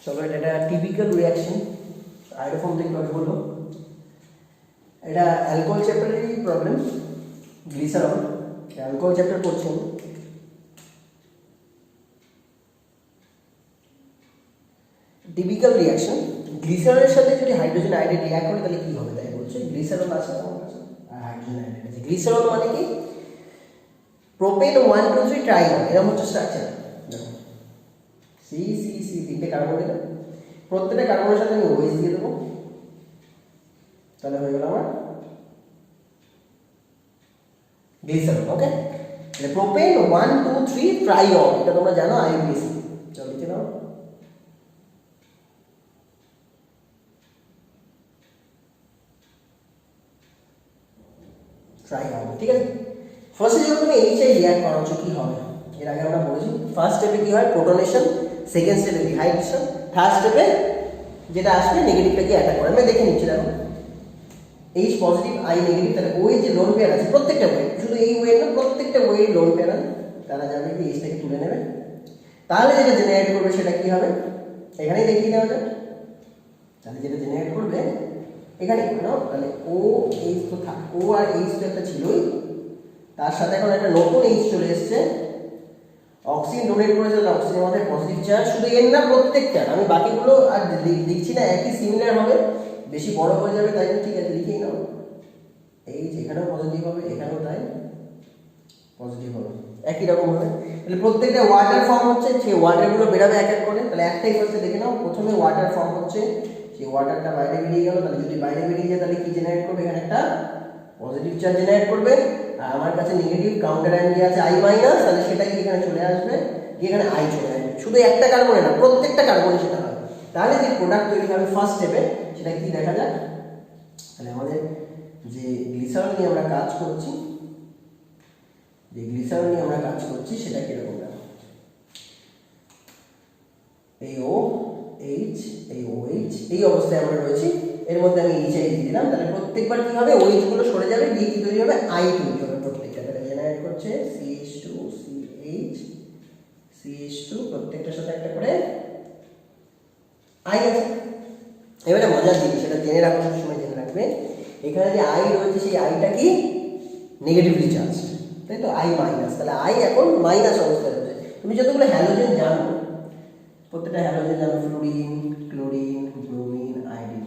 চলো এটা একটা টিপিক্যাল রিয়াকশন আইরোফর্ম থেকে বলবো। এটা অ্যালকোহল চ্যাপ্টারেরই প্রবলেম, গ্লিসারল অ্যালকোহল চ্যাপ্টার পড়ছেন। টিপিক্যাল রিয়াকশন, গ্লিসারলের সাথে যদি হাইড্রোজেন আয়োডাইড রিঅ্যাক্ট করে তাহলে কি হবে তাই বলছে। গ্লিসারল আছে তোমার কাছে আর হাইড্রোজেন আয়োডাইড আছে। গ্লিসারল মানে কি, প্রোপেন 1 2 3 ট্রাইগন, এরকম হচ্ছে স্ট্রাকচার। দেখো সি সি সি তিনটে কার্বন দিলাম, প্রত্যেকটা কার্বনের সাথে আমি ওএইচ দিয়ে দেবো, তাহলে হয়ে গেল আমার গ্লিসারল। ওকে, তাহলে প্রোপেন 1 2 3 ট্রাইগন, এটা তোমরা জানো আইপিএসি। চলো লিখে নাও ট্রাইগন। ঠিক আছে, ফার্স্টে যখন তুমি এইচআই রিঅ্যাক্ট করাচ্ছ কি হবে, এর আগে আমরা বলেছি ফার্স্ট স্টেপে কি হয় প্রোটনেশন, সেকেন্ড স্টেপে ডিহাইড্রেশন, থার্ড স্টেপে যেটা আসবে নেগেটিভটাকে অ্যাটাক করে। আমি দেখে নিচ্ছি দেখো এইচ পজিটিভ আই নেগেটিভ, তাহলে ওই যে লোন পেয়ার আছে প্রত্যেকটা ওয়ে, শুধু এই ওয়ে না প্রত্যেকটা ওয়ে লোন পেয়ার আছে, তারা যাবে কি এইচটাকে তুলে নেবে, তাহলে যেটা জেনারেট করবে সেটা কি হবে এখানেই দেখিয়ে দেওয়া যায়। তাহলে যেটা জেনারেট করবে এখানে তাহলে ও এইচ তো থাক, ও আর এইচ তো একটা ছিলই, তার সাথে এখন একটা নতুন এইচ চলে এসছে, অক্সিজেন ডোনেট করেছে, তাহলে অক্সিজেন আমাদের পজিটিভ চার্জ, শুধু এর না প্রত্যেকটা, আমি বাকিগুলো আর লিখছি না, একই সিমিলার হবে, বেশি বড় হয়ে যাবে তাই ঠিক আছে লিখেই নাও। এইচ এখানেও পজিটিভ হবে, এখানেও তাই পজিটিভ হবে, একই রকম হবে। তাহলে প্রত্যেকটা ওয়াটার ফর্ম হচ্ছে, সেই ওয়াটারগুলো বেরাবে এক এক করে, তাহলে একটাই ফার্স্টে দেখে নাও। প্রথমে ওয়াটার ফর্ম হচ্ছে, সেই ওয়াটারটা বাইরে বেরিয়ে গেল, তাহলে যদি বাইরে বেরিয়ে যায় তাহলে কি জেনারেট করবে, এখানে একটা পজিটিভ চার্জ জেনারেট করবে, আর আমার কাছে নেগেটিভ কাউন্টার আয়ন যে আছে আই মাইনাস, তাহলে সেটা কি এখানে চলে আসবে, এখানে আই চলে আসবে, শুধু একটা কার্বনে না প্রত্যেকটা কার্বনে সেটা হবে। তাহলে যে প্রোডাক্ট তৈরি হবে ফার্স্ট স্টেপে সেটা কি দেখা যাক। তাহলে আমাদের যে গ্লিসারল নিয়ে আমরা কাজ করছি, যে গ্লিসারল নিয়ে আমরা কাজ করছি সেটা কিরকম দেখো, এই ও এইচ এই ও এইচ এই অবস্থায় আমরা রয়েছি, এর মধ্যে আমি এইচ আই দিলাম, তাহলে প্রত্যেকবার কি হবে ওইচ গুলো সরে যাবে, দিয়ে কি তৈরি হবে আই তৈরি হবে প্রত্যেকটা, তাহলে জেনারেট করছে CH2 CH CH2 প্রত্যেকটার সাথে একটা করে আই আছে। এবারে মজার জিনিস, সেটা জেনে রাখো, সবসময় জেনে রাখবে, এখানে যে আই রয়েছে সেই আইটা কি নেগেটিভলি চার্জ, তাই তো আই মাইনাস, তাহলে আই এখন মাইনাস অবস্থায় রয়েছে। তুমি যতগুলো হ্যালোজেন জানো, প্রত্যেকটা হ্যালোজেন জানো, ফ্লুরিন ক্লোরিন ব্রোমিন আয়োডিন,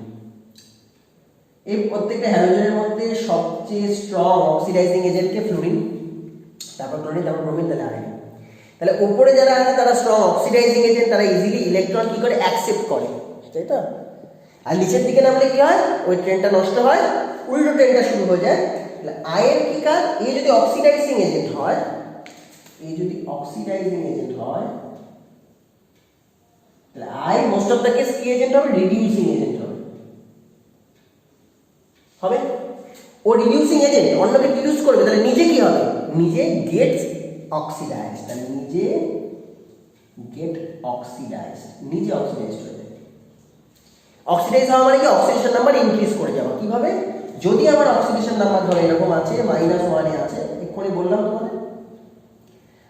এই প্রত্যেকটা হ্যালোজেনের মধ্যে সবচেয়ে স্ট্রং অক্সিডাইজিং এজেন্টকে ফ্লুরিন, তারপর ক্লোরিন, তারপর ব্রোমিন, তাহলে আয়োডিন। তাহলে উপরে যারা আছে তারা স্ট্রং অক্সিডাইজিং এজেন্ট, তারা ইজিলি ইলেকট্রন কি করে অ্যাকসেপ্ট করে, তাই তো। আর নিচের দিকে নামলে কি হয়, ওই ট্রেনটা নষ্ট হয়, উল্টো ট্রেনটা শুরু হয়ে যায়। তাহলে আয়ের কি কাজ, এই যদি অক্সিডাইজিং এজেন্ট হয়, এই যদি অক্সিডাইজিং এজেন্ট হয়, তাহলে I most of the case কি এজেন্ট হবে, রিডিউসিং এজেন্ট হবে। ও রিডিউসিং এজেন্ট অন্যকে রিডিউস করবে, তাহলে নিজে কি হবে, নিজে গেটস অক্সিডাইজড, তাহলে নিজে গেট অক্সিডাইজড, নিজে অক্সিডাইজড হয়ে যাবে। অক্সিডাইজ হওয়া মানে কি, অক্সিডেশন নাম্বার ইনক্রিজ করে যাওয়া। কিভাবে, যদি আমার অক্সিডেশন নাম্বার ধরে এরকম আছে -1 এ আছে, এক্ষুনি বললাম তোমাদের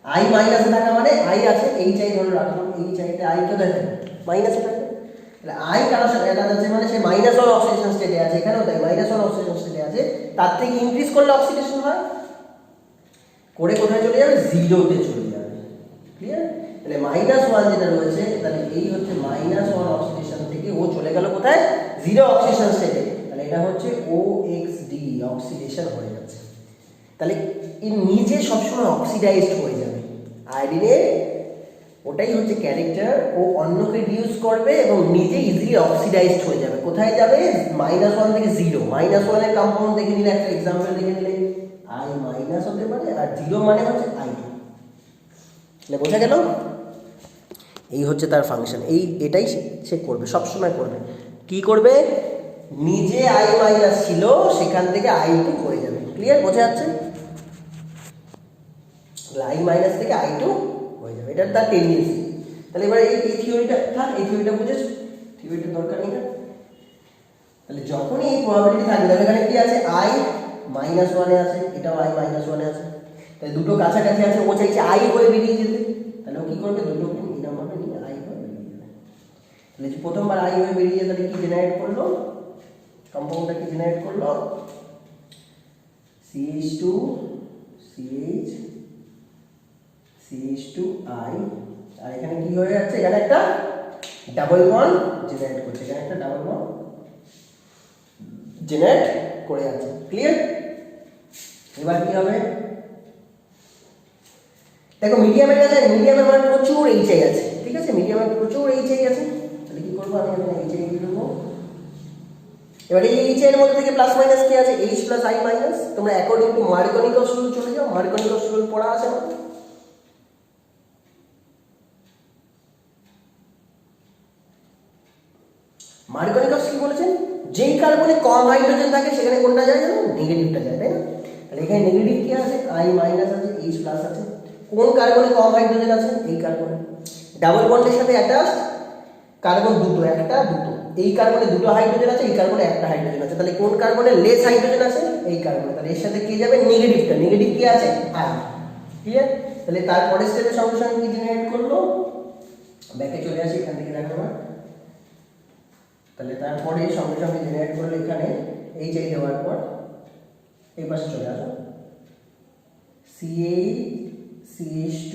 আই মাইনাসে থাকা মানে আই আছে, এইচ আই ধরে রাখলাম, এইচ আইতে আই কে দেখেন মাইনাসে থাকে, তাহলে আই কারোর সাথে অ্যাটাচ আছে মানে সে -1 অক্সিডেশন স্টেটে আছে, এখানেও তাই -1 অক্সিডেশন স্টেটে আছে, তার থেকে ইনক্রিজ করলে অক্সিডেশন হয়, করে কোথায় চলে যাবে, 0-তে চলে যাবে। ক্লিয়ার, তাহলে -1 যেটা রয়েছে, তাহলে এই হচ্ছে -1 অক্সিডেশন থেকে ও চলে গেল কোথায়, 0 অক্সিডেশন স্টেটে, তাহলে এটা হচ্ছে OXD অক্সিডেশন হয়ে যাচ্ছে। তাহলে এই নিজে সবসময় অক্সিডাইজড হয়ে যাবে। আয়োডিনের ওটাই হচ্ছে ক্যারেক্টার, ও অন্যকে রিডিউস করবে এবং নিজে ইজিলি অক্সিডাইজড হয়ে যাবে। কোথায় যাবে, -1 থেকে 0, -1 এর কম্পাউন্ড দেখে নিলে, একটা এক্সাম্পল দেখে নিলে আই মাইনাস হতে পারে, আর 0 মানে হচ্ছে I2। তাহলে বোঝা গেল, এই হচ্ছে তার ফাংশন, এটাই সে করবে, সবসময় করবে। কি করবে, নিজে আই মাইনাস ছিল সেখান থেকে I2 হয়ে যাবে। ক্লিয়ার, বোঝা যাচ্ছে, আই মাইনাস থেকে I2 হয়ে যাবে, এটা তার টেন্ডেন্সি। তাহলে এবার এই থিওরিটা থাক, এই থিওরিটা বুঝেছ, থিওরিটার দরকার নেই না। তাহলে যখনই এই প্রবাবিলিটি থাকবে, তাহলে এখানে কি আছে, I -1 এ আছে, এটাও I -1 এ আছে, তাহলে দুটো কাছাকাছি আছে, ও চাইছে I হয়ে বেরিয়ে যেতে, তাহলে ও কি করবে, দুটোকে এই নাম্বারটা নিয়ে I হয়ে বেরিয়ে যাবে। তাহলে প্রথমবার আই হয়ে বেরিয়ে তাহলে কি জেনারেট করলো, কম্পাউন্ডটা কি জেনারেট করলো, CH2 CH CH2I, আর এখানে কি হয়ে যাচ্ছে, এখানে একটা ডাবল বন্ড জেনারেট করছে, এখানে একটা ডাবল বন্ড জেনারেট করে যাচ্ছে। ক্লিয়ার? এবার কি হবে, দেখো মিডিয়ামের কাছে, মিডিয়ামে আমার প্রচুর HI আছে, ঠিক আছে, মিডিয়ামে প্রচুর HI আছে, তাহলে কি করবো আমি এখানে HI দিয়ে দেবো। এবার এই HI এর মধ্যে থেকে প্লাস মাইনাস কি আছে, H প্লাস I মাইনাস, তোমরা অ্যাকর্ডিং টু মার্কনিকস রুল চলে যাও, মার্কনিকস রুল পড়া আছে না? মার্কনিকস কি বলেছেন, যেই কার্বনে কম হাইড্রোজেন থাকে সেখানে কোনটা যায় জানো, নেগেটিভটা যায়, তাই না? তাহলে এখানে নেগেটিভ কি আছে, I মাইনাস আছে, H প্লাস আছে। কোন কার্বনে কম হাইড্রোজেন আছে, এই কার্বনে। ডাবল বন্ডের সাথে অ্যাটাচ কার্বন দুটো, একটা দুটো, এই কার্বনে দুটো হাইড্রোজেন আছে, এই কার্বনে একটা হাইড্রোজেন আছে, তাহলে কোন কার্বনে লেস হাইড্রোজেন আছে, এই কার্বনে, তাহলে এর সাথে কি যাবে, নেগেটিভটা, নেগেটিভ কি আছে, I। ক্লিয়ার? তাহলে তারপরে স্টেপের সঙ্গে সঙ্গে কি জেনারেট করলো, ব্যাকে চলে আসি, এখান থেকে দেখো না, তাহলে তারপরে সঙ্গে সঙ্গে জেনারেট করলে এখানে HI দেওয়ার পর এই পাশে চলে আসো, CH2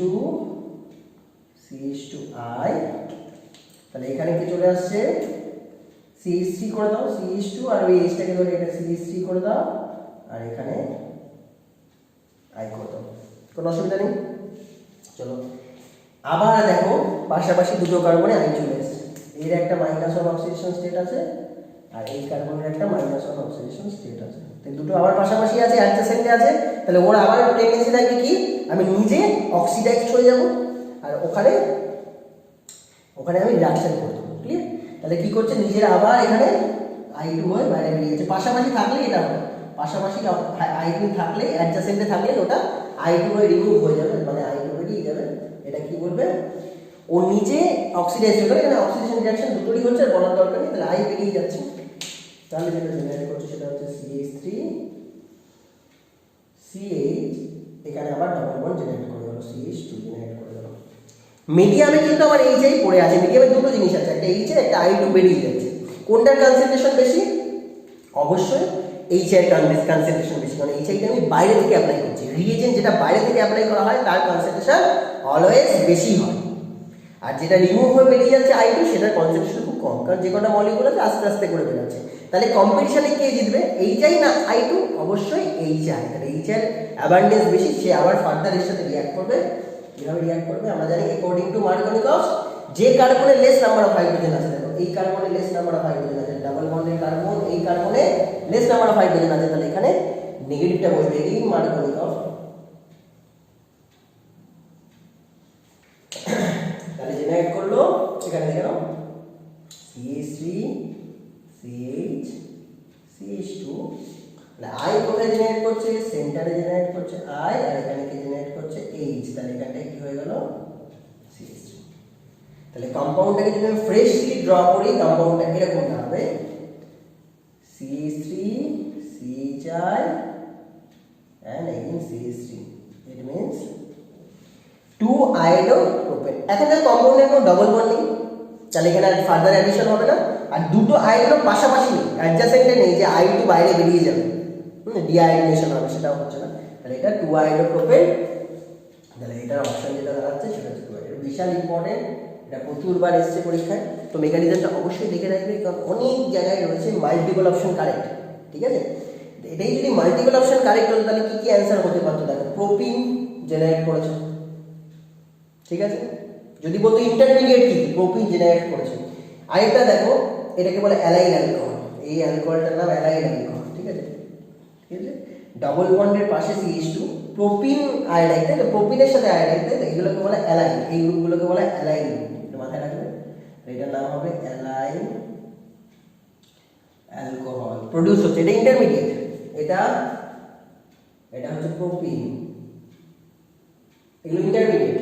CH2I, তাহলে এখানে কি চলে আসছে, CH3 করে দাও, CH2 আর ওই Hটাকে ধরে এটা CH3 করে দাও, আর এখানে I করে দাও, কোনো অসুবিধা নেই। চলো আবার দেখো পাশাপাশি দুটো কার্বনে I চলে এসেছে, এর একটা -1 অক্সিডেশন স্টেট আছে আর এই কার্বনের একটা -1 অক্সিডেশন স্টেট আছে, তো দুটো আবার পাশাপাশি আছে, অ্যাডজেসেন্টে আছে, তাহলে ওর আবার টেন্ডেন্সি থাকবে কি, আমি নিজে অক্সিডাইজড হয়ে যাব আর ওখানে আমি রিঅ্যাকশন করব। ক্লিয়ার? তাহলে কি করছে, নিজের আবার এখানে I2 হয়ে বাইরে বেরিয়ে যাচ্ছে, পাশাপাশি থাকলে এটা হবে, পাশাপাশি I2 থাকলে, অ্যাডজেসেন্টে থাকলে ওটা I2 হয়ে রিমুভ হয়ে যাবে, মানে I2 বেরিয়ে যাবে। এটা কি বলবে, ও নিজে অক্সিডাইজ করে, এখানে অক্সিডেশন রিঅ্যাকশন দুটোই হচ্ছে, আর বলার দরকার নেই, তাহলে I বেরিয়ে যাচ্ছে। তাহলে যেটা জেনারেট করছে সেটা হচ্ছে CH3 CH, এখানে আবার ডাবল বন্ড জেনারেট করে গেল, CH2 জেনারেট করে গেল। মিডিয়ামে কিন্তু আমার HI পড়ে আছে, মিডিয়ামে দুটো জিনিস আছে, একটা HI একটা I2 বেরিয়ে যাচ্ছে, কোনটার কনসেন্ট্রেশন বেশি, অবশ্যই HI এর কনসেন্ট্রেশন বেশি, কারণ HI-টা আমি বাইরে থেকে অ্যাপ্লাই করছি, রিএজেন্ট যেটা বাইরে থেকে অ্যাপ্লাই করা হয় তার কনসেন্ট্রেশন অলওয়েজ বেশি হয়, আর যেটা রিমুভ হয়ে বেরিয়ে যাচ্ছে I2 সেটার কনসেন্ট্রেশন খুব কম, কারণ যে কটা মলিকিউল আছে আস্তে আস্তে করে বেরোচ্ছে। তাহলে কম্পিটিশনে কে জিতবে, HI না I2, অবশ্যই HI, তাহলে HI এর অ্যাবান্ডেন্স বেশি, সে আবার ফার্দার এর সাথে রিঅ্যাক্ট করবে। কিভাবে রিঅ্যাক্ট করবে আমরা জানি, অ্যাকর্ডিং টু মার্কনিকস, যে কার্বনে লেস নাম্বার অফ হাইড্রোজেন আছে, দেখো এই কার্বনে লেস নাম্বার অফ হাইড্রোজেন আছে, ডাবল বন্ডের কার্বন, এই কার্বনে লেস নাম্বার অফ হাইড্রোজেন আছে, তাহলে এখানে নেগেটিভটা বসবে, এই মার্কনিকস। তাহলে জেনারেট করলো এখানে দেখো CH3 CH CH2, তাহলে I কোথায় জেনারেট করছে, সেন্টারে জেনারেট করছে I, আর এখানে কি জেনারেট করছে H, তাহলে এখানটা কি হয়ে গেল, CH3। তাহলে কম্পাউন্ডটাকে যদি আমি ফ্রেশলি ড্র করি, কম্পাউন্ডটা এরকম হবে, CH3 CHI and again CH3, it means 2 iodo-propane। এখন যে কম্পাউন্ডের কোনো ডাবল বন্ড নেই, তাহলে এখানে আর ফার্দার অ্যাডিশন হবে না, আর দুটো আয়োডো পাশাপাশি নেই, অ্যাডজাসেন্টে নেই যে I2 বাইরে বেরিয়ে যাবে, ডিআয়োডিনেশন হবে, সেটাও হচ্ছে না, তাহলে এটা 2 iodo-propane। তাহলে এটার অপশন যেটা দাঁড়াচ্ছে সেটা হচ্ছে 2 iodo, বিশাল ইম্পর্টেন্ট, এটা প্রচুরবার এসছে পরীক্ষায়, তো মেকানিজমটা অবশ্যই দেখে রাখবে, কারণ অনেক জায়গায় রয়েছে মাল্টিপল অপশন কারেক্ট, ঠিক আছে? এটাই যদি মাল্টিপল অপশন কারেক্ট হতো তাহলে কি কি অ্যান্সার হতে পারতো, দেখো প্রোপিন জেনারেট করেছে, ঠিক আছে, যদি বলতো ইন্টারমিডিয়েট কি, প্রোপিন জেনারেট করেছে। আরেকটা দেখো, এটাকে বলে অ্যালাইন অ্যালকোহল, এই অ্যালকোহলটার নাম অ্যালাইন অ্যালকোহল, ঠিক আছে, ঠিক আছে, ডাবল বন্ডের পাশে CH2, প্রোপিন আয়োডাইড, তাই তো, প্রোপিনের সাথে আয়োডাইড, তাই তো, এগুলোকে বলে অ্যালাইন, এই গ্রুপগুলোকে বলে অ্যালাইন গ্রুপ, এটা মাথায় রাখবে। এটার নাম হবে অ্যালাইন অ্যালকোহল, প্রোডিউস হচ্ছে, এটা ইন্টারমিডিয়েট, এটা হচ্ছে প্রোপিন, এগুলো ইন্টারমিডিয়েট।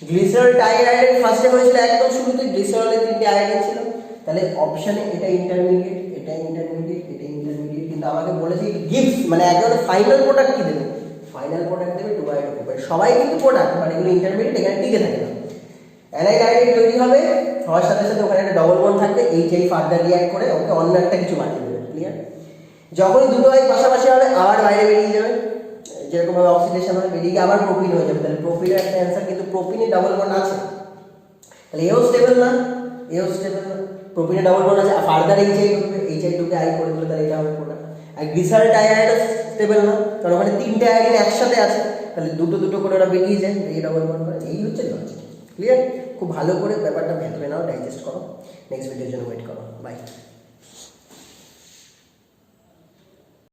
গ্লিসারল ডাইআয়োডাইড ফার্স্টে হয়েছিল একদম শুরুতে, গ্লিসারলের 3টে আয়োডিন ছিল, তাহলে অপশনে এটা ইন্টারমিডিয়েট, এটা ইন্টারমিডিয়েট, এটা ইন্টারমিডিয়েট, কিন্তু আমাকে বলেছে গিভস, মানে একদম ফাইনাল প্রোডাক্ট কি দেবে, ফাইনাল প্রোডাক্ট দেবে 2 iodo-propane, সবাই কিন্তু প্রোডাক্ট, মানে এগুলো ইন্টারমিডিয়েট, এখানে টিকে থাকে না। অ্যালাইন আয়োডাইড তৈরি হবে, হওয়ার সাথে সাথে ওখানে একটা ডবল বন্ড থাকবে, এইচআই ফার্দার রিঅ্যাক্ট করে ওকে অন্য একটা কিছু বানিয়ে দেবে। ক্লিয়ার? যখনই দুটো আই পাশাপাশি হবে আবার বাইরে বেরিয়ে যাবে, যেরকমভাবে অক্সিডেশন হয় বেরিয়ে গিয়ে আবার প্রোপিন হয়ে যাবে। তাহলে প্রোপিনের একটা অ্যান্সার, কিন্তু প্রোপিনে ডাবল বন্ড আছে, তাহলে এও স্টেবল না, এও স্টেবল না। প্রোপিনে ডাবল বন্ড আছে, ফার্দার এইচআই ঢুকবে, এইচআই ঢুকে আই করে দিলে তাহলে এটা হবে প্রোডাক্ট। আর গ্লিসারল ডাইআয়োড স্টেবল না, কারণ ওখানে তিনটে আয়োডিন একসাথে আছে, তাহলে দুটো দুটো করে ওরা বেরিয়ে যায়, বেরিয়ে ডাবল বন্ড করে। এই হচ্ছে লজিক। ক্লিয়ার? খুব ভালো করে ব্যাপারটা ভেতরে নাও, ডাইজেস্ট করো, নেক্সট ভিডিওর জন্য ওয়েট করো। বাই।